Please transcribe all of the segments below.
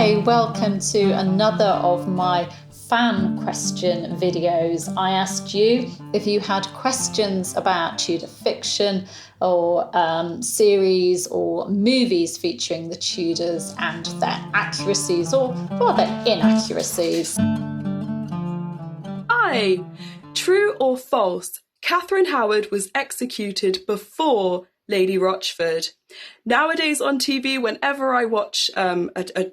Hi, welcome to another of my fan question videos. I asked you if you had questions about Tudor fiction or series or movies featuring the Tudors and their accuracies or rather inaccuracies. Hi! True or false? Catherine Howard was executed before Lady Rochford. Nowadays on TV, whenever I watch an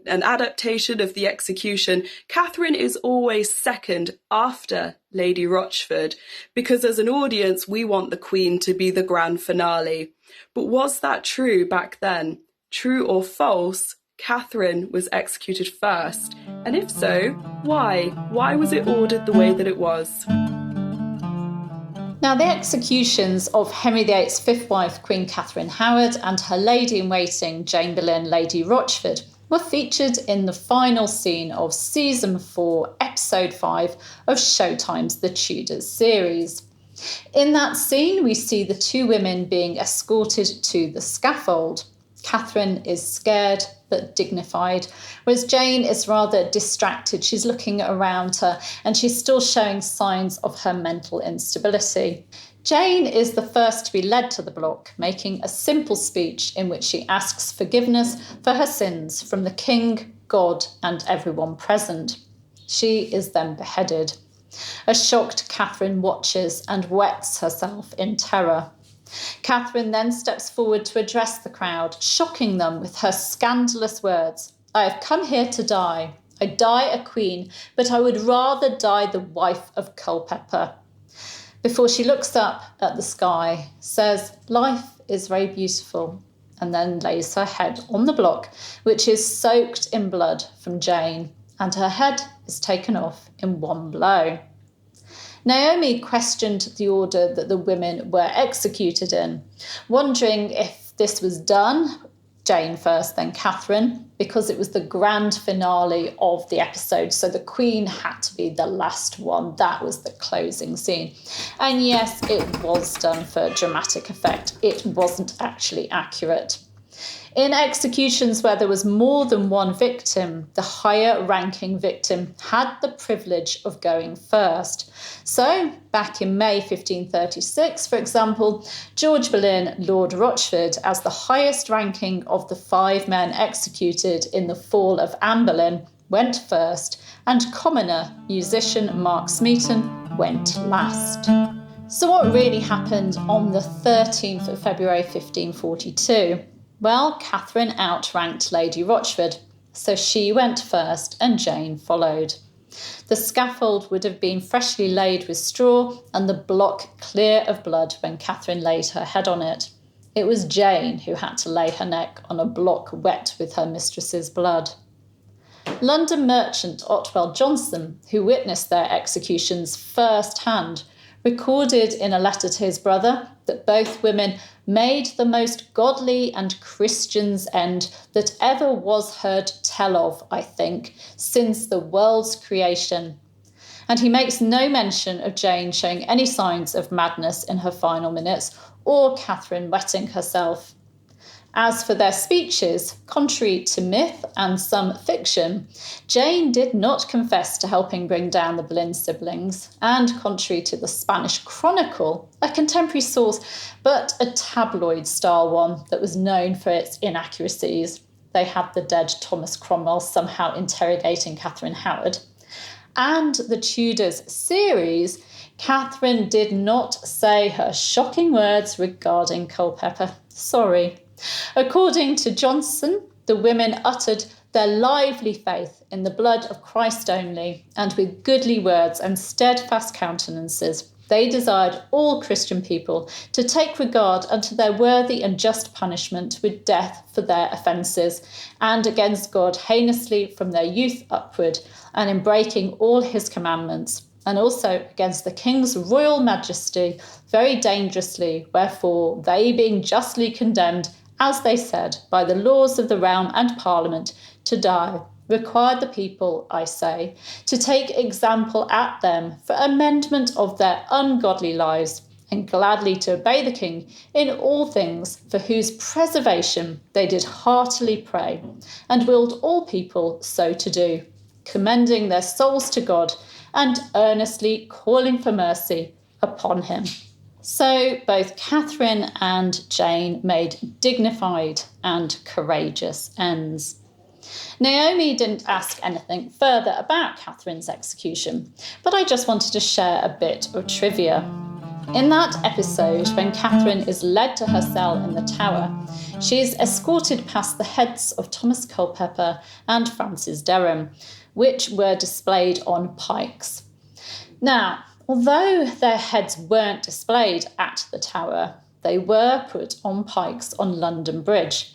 adaptation of the execution, Catherine is always second after Lady Rochford, because as an audience, we want the Queen to be the grand finale. But was that true back then? True or false? Catherine was executed first. And if so, why? Why was it ordered the way that it was? Now, the executions of Henry VIII's fifth wife, Queen Catherine Howard, and her lady-in-waiting, Jane Boleyn, Lady Rochford, were featured in the final scene of Season 4, Episode 5 of Showtime's The Tudors series. In that scene, we see the two women being escorted to the scaffold. Catherine is scared but dignified, whereas Jane is rather distracted. She's looking around her and she's still showing signs of her mental instability. Jane is the first to be led to the block, making a simple speech in which she asks forgiveness for her sins from the king, God, and everyone present. She is then beheaded. A shocked Catherine watches and wets herself in terror. Catherine then steps forward to address the crowd, shocking them with her scandalous words. "I have come here to die. I die a queen, but I would rather die the wife of Culpeper." Before she looks up at the sky, says, "Life is very beautiful," and then lays her head on the block, which is soaked in blood from Jane, and her head is taken off in one blow. Naomi questioned the order that the women were executed in, wondering if this was done, Jane first, then Catherine, because it was the grand finale of the episode, so the Queen had to be the last one. That was the closing scene. And yes, it was done for dramatic effect. It wasn't actually accurate. In executions where there was more than one victim, the higher ranking victim had the privilege of going first. So, back in May 1536, for example, George Boleyn, Lord Rochford, as the highest ranking of the 5 men executed in the fall of Anne Boleyn, went first, and commoner musician Mark Smeaton went last. So what really happened on the 13th of February 1542? Well, Catherine outranked Lady Rochford, so she went first and Jane followed. The scaffold would have been freshly laid with straw and the block clear of blood when Catherine laid her head on it. It was Jane who had to lay her neck on a block wet with her mistress's blood. London merchant Otwell Johnson, who witnessed their executions firsthand, recorded in a letter to his brother that both women made the most godly and Christian's end that ever was heard tell of, I think, since the world's creation. And he makes no mention of Jane showing any signs of madness in her final minutes or Catherine wetting herself. As for their speeches, contrary to myth and some fiction, Jane did not confess to helping bring down the Boleyn siblings, and contrary to the Spanish Chronicle, a contemporary source, but a tabloid-style one that was known for its inaccuracies. They had the dead Thomas Cromwell somehow interrogating Catherine Howard. And the Tudors series, Catherine did not say her shocking words regarding Culpeper. Sorry. According to Johnson, the women uttered their lively faith in the blood of Christ only, and with goodly words and steadfast countenances, they desired all Christian people to take regard unto their worthy and just punishment with death for their offences, and against God heinously from their youth upward, and in breaking all his commandments, and also against the king's royal majesty very dangerously, wherefore they being justly condemned, as they said, by the laws of the realm and parliament, to die, required the people, I say, to take example at them for amendment of their ungodly lives, and gladly to obey the king in all things, for whose preservation they did heartily pray, and willed all people so to do, commending their souls to God, and earnestly calling for mercy upon him. So both Catherine and Jane made dignified and courageous ends. Naomi didn't ask anything further about Catherine's execution, but I just wanted to share a bit of trivia. In that episode, when Catherine is led to her cell in the Tower, she is escorted past the heads of Thomas Culpeper and Francis Dereham, which were displayed on pikes. Now, although their heads weren't displayed at the Tower, they were put on pikes on London Bridge,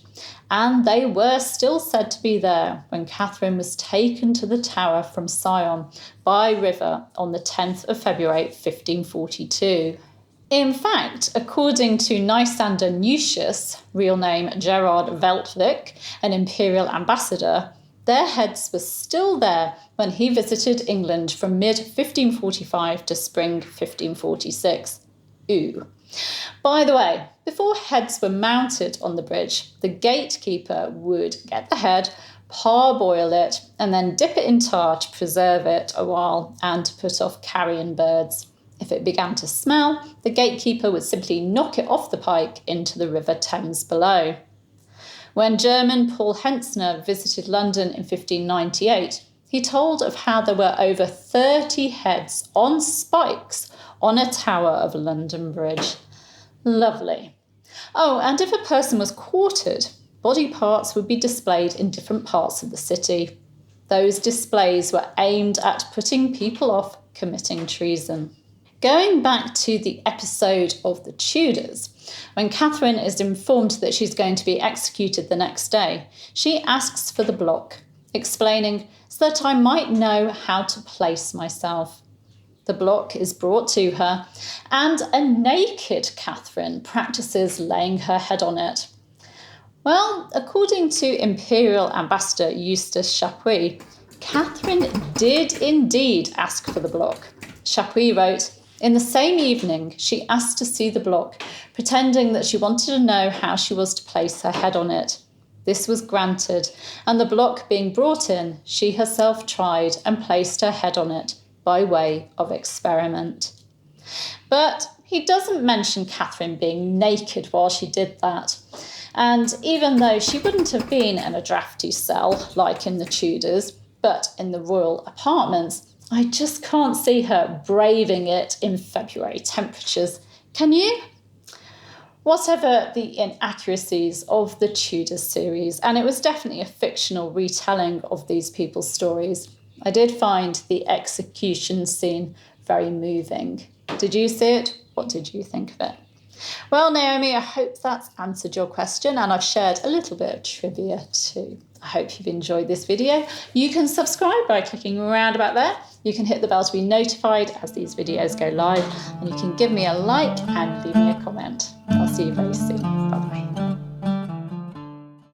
and they were still said to be there when Catherine was taken to the Tower from Sion by river on the 10th of February 1542. In fact, according to Lysander Nucius, real name Gerard Veltwick, an imperial ambassador, their heads were still there when he visited England from mid-1545 to spring 1546. Ooh. By the way, before heads were mounted on the bridge, the gatekeeper would get the head, parboil it, and then dip it in tar to preserve it a while and to put off carrion birds. If it began to smell, the gatekeeper would simply knock it off the pike into the River Thames below. When German Paul Hentzner visited London in 1598, he told of how there were over 30 heads on spikes on a tower of London Bridge. Lovely. Oh, and if a person was quartered, body parts would be displayed in different parts of the city. Those displays were aimed at putting people off committing treason. Going back to the episode of the Tudors, when Catherine is informed that she's going to be executed the next day, she asks for the block, explaining, so that I might know how to place myself. The block is brought to her, and a naked Catherine practices laying her head on it. Well, according to Imperial Ambassador Eustace Chapuis, Catherine did indeed ask for the block. Chapuis wrote, in the same evening, she asked to see the block, pretending that she wanted to know how she was to place her head on it. This was granted, and the block being brought in, she herself tried and placed her head on it by way of experiment. But he doesn't mention Catherine being naked while she did that. And even though she wouldn't have been in a drafty cell like in the Tudors, but in the royal apartments, I just can't see her braving it in February temperatures. Can you? Whatever the inaccuracies of the Tudor series, and it was definitely a fictional retelling of these people's stories, I did find the execution scene very moving. Did you see it? What did you think of it? Well, Naomi, I hope that's answered your question, and I've shared a little bit of trivia too. I hope you've enjoyed this video. You can subscribe by clicking around about there. You can hit the bell to be notified as these videos go live, and you can give me a like and leave me a comment. I'll see you very soon. Bye-bye.